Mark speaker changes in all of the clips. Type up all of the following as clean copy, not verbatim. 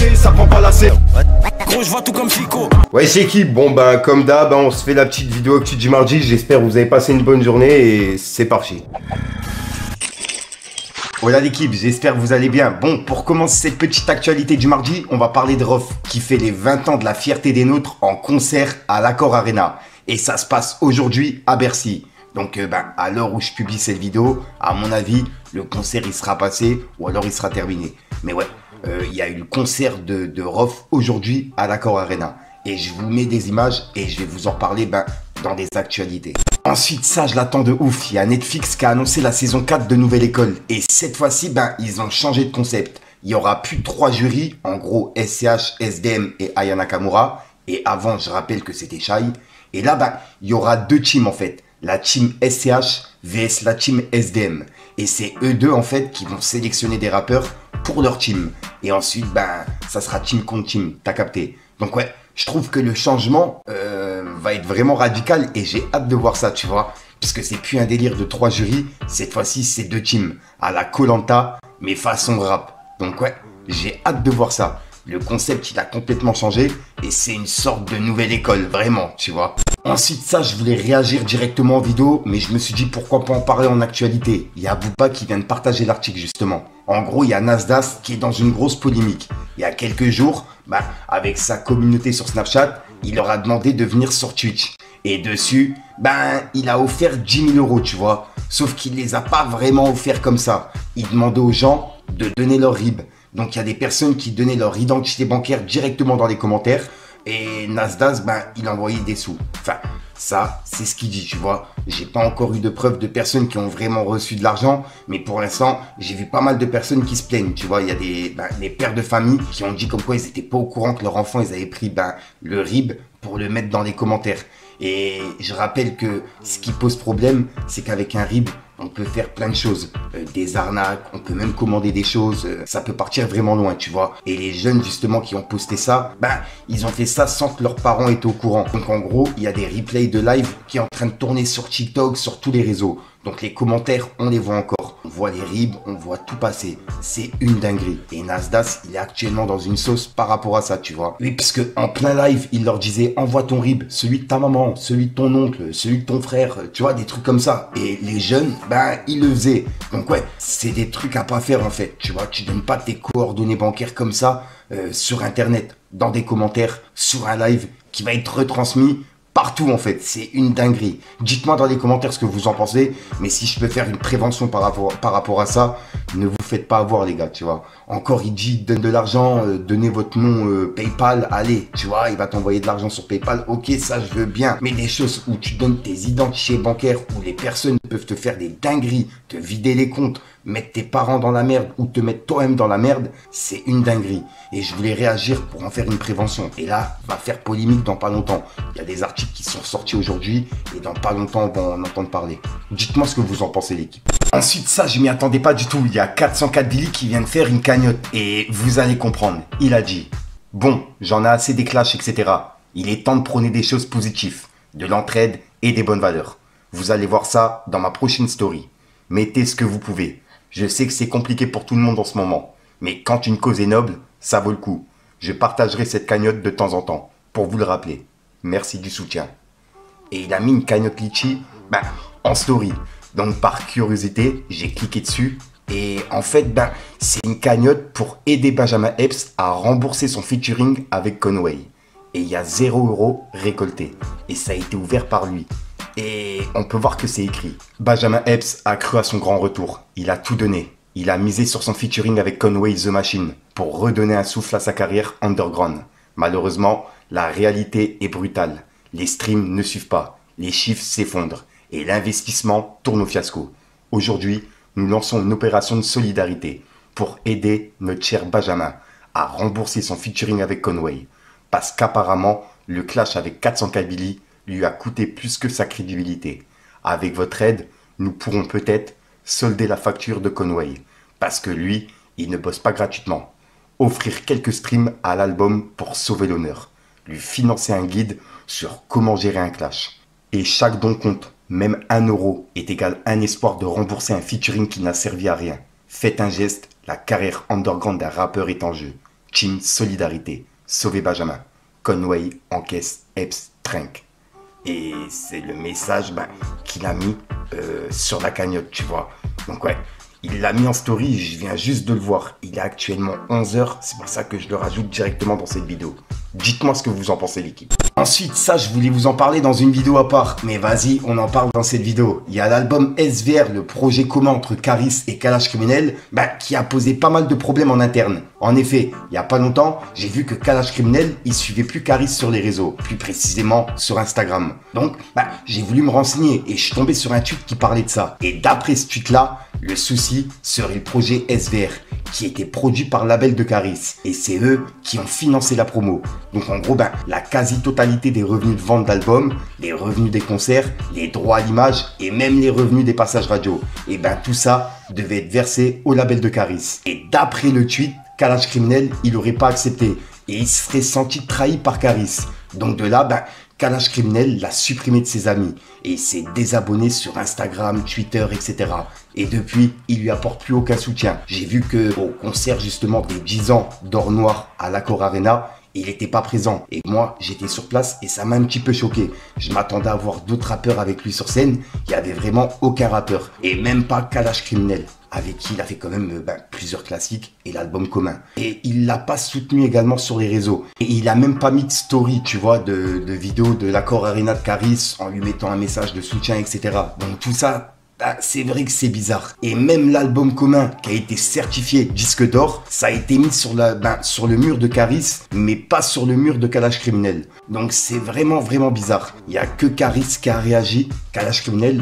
Speaker 1: carré, ça prend pas la scène. Gros, je vois tout comme Chico.
Speaker 2: Ouais, c'est qui? Bon, ben, comme d'hab, on se fait la petite vidéo actu du mardi. J'espère que vous avez passé une bonne journée et c'est parti. Voilà l'équipe, j'espère que vous allez bien. Bon, pour commencer cette petite actualité du mardi, on va parler de Rof qui fait les 20 ans de la fierté des nôtres en concert à l'Accor Arena. Et ça se passe aujourd'hui à Bercy. Donc à l'heure où je publie cette vidéo, à mon avis, le concert il sera passé ou alors il sera terminé. Mais ouais, il y a eu le concert de Rof aujourd'hui à l'Accor Arena. Et je vous mets des images et je vais vous en parler dans des actualités. Ensuite, ça, je l'attends de ouf. Il y a Netflix qui a annoncé la saison 4 de Nouvelle École. Et cette fois-ci, ils ont changé de concept. Il y aura plus 3 jurys. En gros, SCH, SDM et Aya Nakamura. Et avant, je rappelle que c'était Shai. Et là, il y aura 2 teams en fait. La team SCH vs la team SDM. Et c'est eux deux en fait qui vont sélectionner des rappeurs pour leur team. Et ensuite, ça sera team contre team. T'as capté? Donc ouais, je trouve que le changement va être vraiment radical et j'ai hâte de voir ça, tu vois. Puisque c'est plus un délire de 3 jurys, cette fois-ci c'est 2 teams. À la Koh-Lanta, mais façon rap. Donc ouais, j'ai hâte de voir ça. Le concept il a complètement changé et c'est une sorte de nouvelle école, vraiment, tu vois. Ensuite ça, je voulais réagir directement en vidéo, mais je me suis dit pourquoi pas en parler en actualité. Il y a Booba qui vient de partager l'article justement. En gros, il y a Nasdaq qui est dans une grosse polémique. Il y a quelques jours, avec sa communauté sur Snapchat, il leur a demandé de venir sur Twitch. Et dessus, il a offert 10 000 euros, tu vois. Sauf qu'il les a pas vraiment offerts comme ça. Il demandait aux gens de donner leur RIB. Donc il y a des personnes qui donnaient leur identité bancaire directement dans les commentaires. Et Nasdaq, il envoyait des sous. Enfin, ça, c'est ce qu'il dit, tu vois. J'ai pas encore eu de preuves de personnes qui ont vraiment reçu de l'argent. Mais pour l'instant, j'ai vu pas mal de personnes qui se plaignent. Tu vois, il y a des pères de famille qui ont dit comme quoi ils étaient pas au courant que leur enfant, ils avaient pris le RIB pour le mettre dans les commentaires. Et je rappelle que ce qui pose problème, c'est qu'avec un RIB, on peut faire plein de choses. Des arnaques, on peut même commander des choses. Ça peut partir vraiment loin, tu vois. Et les jeunes, justement, qui ont posté ça, ils ont fait ça sans que leurs parents étaient au courant. Donc, en gros, il y a des replays de live qui sont en train de tourner sur TikTok, sur tous les réseaux. Donc, les commentaires, on les voit encore. On voit les RIB, on voit tout passer. C'est une dinguerie. Et Nasdaq, il est actuellement dans une sauce par rapport à ça, tu vois. Oui, parce que en plein live, il leur disait, envoie ton RIB, celui de ta maman, celui de ton oncle, celui de ton frère, tu vois, des trucs comme ça. Et les jeunes, ils le faisaient. Donc ouais, c'est des trucs à pas faire en fait, tu vois. Tu donnes pas tes coordonnées bancaires comme ça sur Internet, dans des commentaires, sur un live qui va être retransmis partout en fait, c'est une dinguerie. Dites-moi dans les commentaires ce que vous en pensez, mais si je peux faire une prévention par rapport à ça, ne vous faites pas avoir les gars, tu vois. Encore il dit, donne de l'argent, donnez votre nom Paypal, allez, tu vois, il va t'envoyer de l'argent sur Paypal, ok, ça je veux bien. Mais des choses où tu donnes tes identités bancaires, où les personnes peuvent te faire des dingueries, te vider les comptes, mettre tes parents dans la merde ou te mettre toi-même dans la merde, c'est une dinguerie. Et je voulais réagir pour en faire une prévention. Et là, va faire polémique dans pas longtemps. Il y a des articles qui sont sortis aujourd'hui et dans pas longtemps, on va en entendre parler. Dites-moi ce que vous en pensez l'équipe. Ensuite, ça, je m'y attendais pas du tout. Il y a 404 Billy qui vient de faire une cagnotte. Et vous allez comprendre. Il a dit, bon, j'en ai assez des clashs, etc. Il est temps de prôner des choses positives, de l'entraide et des bonnes valeurs. Vous allez voir ça dans ma prochaine story. Mettez ce que vous pouvez. Je sais que c'est compliqué pour tout le monde en ce moment. Mais quand une cause est noble, ça vaut le coup. Je partagerai cette cagnotte de temps en temps, pour vous le rappeler. Merci du soutien. Et il a mis une cagnotte Litchi en story. Donc par curiosité, j'ai cliqué dessus. Et en fait, c'est une cagnotte pour aider Benjamin Epps à rembourser son featuring avec Conway. Et il y a 0 € récolté. Et ça a été ouvert par lui. Et on peut voir que c'est écrit. Benjamin Epps a cru à son grand retour. Il a tout donné. Il a misé sur son featuring avec Conway The Machine pour redonner un souffle à sa carrière underground. Malheureusement, la réalité est brutale. Les streams ne suivent pas, les chiffres s'effondrent et l'investissement tourne au fiasco. Aujourd'hui, nous lançons une opération de solidarité pour aider notre cher Benjamin à rembourser son featuring avec Conway. Parce qu'apparemment, le clash avec 404 Billy lui a coûté plus que sa crédibilité. Avec votre aide, nous pourrons peut-être solder la facture de Conway. Parce que lui, il ne bosse pas gratuitement. Offrir quelques streams à l'album pour sauver l'honneur. Lui financer un guide sur comment gérer un clash. Et chaque don compte. Même 1 € est égal à un espoir de rembourser un featuring qui n'a servi à rien. Faites un geste, la carrière underground d'un rappeur est en jeu. Team Solidarité. Sauvez Benjamin. Conway encaisse Epps Trank. Et c'est le message qu'il a mis sur la cagnotte, tu vois. Donc ouais, il l'a mis en story, je viens juste de le voir. Il est actuellement 11h, c'est pour ça que je le rajoute directement dans cette vidéo. Dites-moi ce que vous en pensez, l'équipe. Ensuite, ça, je voulais vous en parler dans une vidéo à part. Mais vas-y, on en parle dans cette vidéo. Il y a l'album SVR, le projet commun entre Caris et Kalash Criminel, qui a posé pas mal de problèmes en interne. En effet, il y a pas longtemps, j'ai vu que Kalash Criminel, il suivait plus Caris sur les réseaux. Plus précisément, sur Instagram. Donc, j'ai voulu me renseigner et je suis tombé sur un tweet qui parlait de ça. Et d'après ce tweet-là, le souci serait le projet SVR, qui était produit par label de Caris. Et c'est eux qui ont financé la promo. Donc en gros, la quasi-totalité des revenus de vente d'albums, les revenus des concerts, les droits à l'image et même les revenus des passages radio. Et tout ça devait être versé au label de Caris. Et d'après le tweet, Kalash Criminel, il n'aurait pas accepté. Et il se serait senti trahi par Caris. Donc de là, Kalash Criminel l'a supprimé de ses amis et il s'est désabonné sur Instagram, Twitter, etc. Et depuis, il lui apporte plus aucun soutien. J'ai vu que au concert justement des 10 ans d'Or Noir à l'Accor Arena, il n'était pas présent. Et moi, j'étais sur place et ça m'a un petit peu choqué. Je m'attendais à voir d'autres rappeurs avec lui sur scène. Il n'y avait vraiment aucun rappeur. Et même pas Kalash Criminel, avec qui il a fait quand même plusieurs classiques et l'album commun. Et il l'a pas soutenu également sur les réseaux. Et il a même pas mis de story, tu vois, de vidéo de l'Accor Arena de Caris en lui mettant un message de soutien, etc. Donc tout ça, c'est vrai que c'est bizarre. Et même l'album commun qui a été certifié disque d'or, ça a été mis sur le mur de Caris, mais pas sur le mur de Kalash Criminel. Donc c'est vraiment bizarre. Il y a que Caris qui a réagi. Kalash Criminel,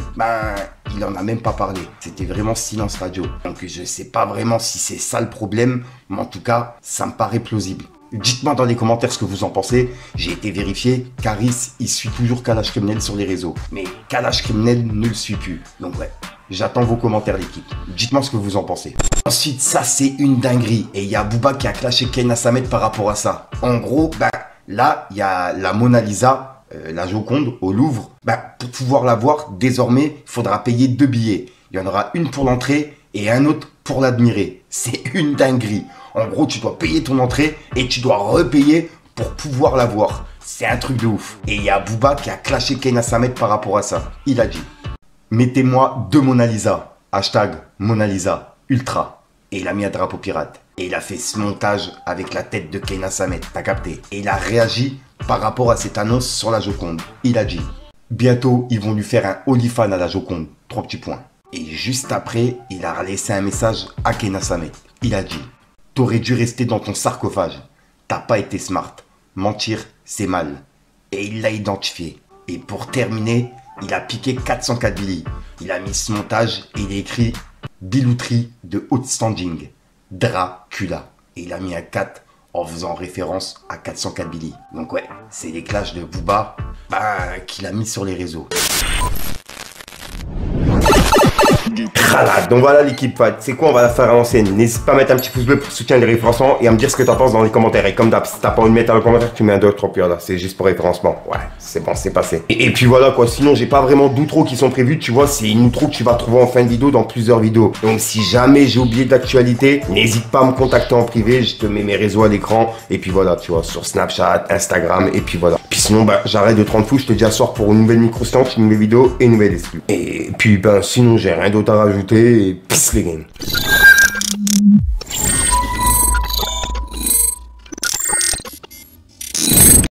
Speaker 2: il en a même pas parlé. C'était vraiment silence radio. Donc je sais pas vraiment si c'est ça le problème, mais en tout cas, ça me paraît plausible. Dites-moi dans les commentaires ce que vous en pensez. J'ai été vérifié, Caris, il suit toujours Kalash Criminel sur les réseaux. Mais Kalash Criminel ne le suit plus. Donc ouais, j'attends vos commentaires, l'équipe. Dites-moi ce que vous en pensez. Ensuite, ça c'est une dinguerie. Et il y a Booba qui a clashé Kena Samet par rapport à ça. En gros, là, il y a la Mona Lisa, la Joconde, au Louvre. Pour pouvoir la voir, désormais, il faudra payer 2 billets. Il y en aura une pour l'entrée et un autre pour l'admirer. C'est une dinguerie. En gros, tu dois payer ton entrée et tu dois repayer pour pouvoir la voir. C'est un truc de ouf. Et il y a Booba qui a clashé Kena Samet par rapport à ça. Il a dit « Mettez-moi 2 Mona Lisa. Hashtag Mona Lisa Ultra. » Et il a mis un drapeau pirate. Et il a fait ce montage avec la tête de Kena Samet. T'as capté? Et il a réagi par rapport à cette annonce sur la Joconde. Il a dit « Bientôt, ils vont lui faire un OnlyFans à la Joconde. 3 petits points. » Et juste après, il a laissé un message à Kena Samet. Il a dit « T'aurais dû rester dans ton sarcophage. T'as pas été smart. Mentir, c'est mal. » Et il l'a identifié. Et pour terminer, il a piqué 404 Billy. Il a mis ce montage et il a écrit « Bilouterie de haute standing. Dracula. » Et il a mis un 4 en faisant référence à 404 Billy. Donc ouais, c'est les clashs de Booba qu'il a mis sur les réseaux. Donc voilà l'équipe, c'est quoi, on va la faire à l'ancienne. N'hésite pas à mettre un petit pouce bleu pour soutenir les référencements et à me dire ce que t'en penses dans les commentaires. Et comme d'hab, si t'as pas envie de mettre dans les commentaires, tu mets un 2, 3 là, c'est juste pour référencement. Ouais, c'est bon, c'est passé. Et puis voilà quoi, sinon j'ai pas vraiment d'outro qui sont prévus, tu vois, c'est une outro que tu vas trouver en fin de vidéo dans plusieurs vidéos. Donc si jamais j'ai oublié d'actualité, n'hésite pas à me contacter en privé, je te mets mes réseaux à l'écran. Et puis voilà, tu vois, sur Snapchat, Instagram, et puis voilà. Puis sinon, j'arrête de 30 fous, je te dis à soir pour une nouvelle micro-stand, une nouvelle vidéo et une nouvelle exclue. Et puis sinon j'ai rien d'autre à rajouter. Et peace les gars.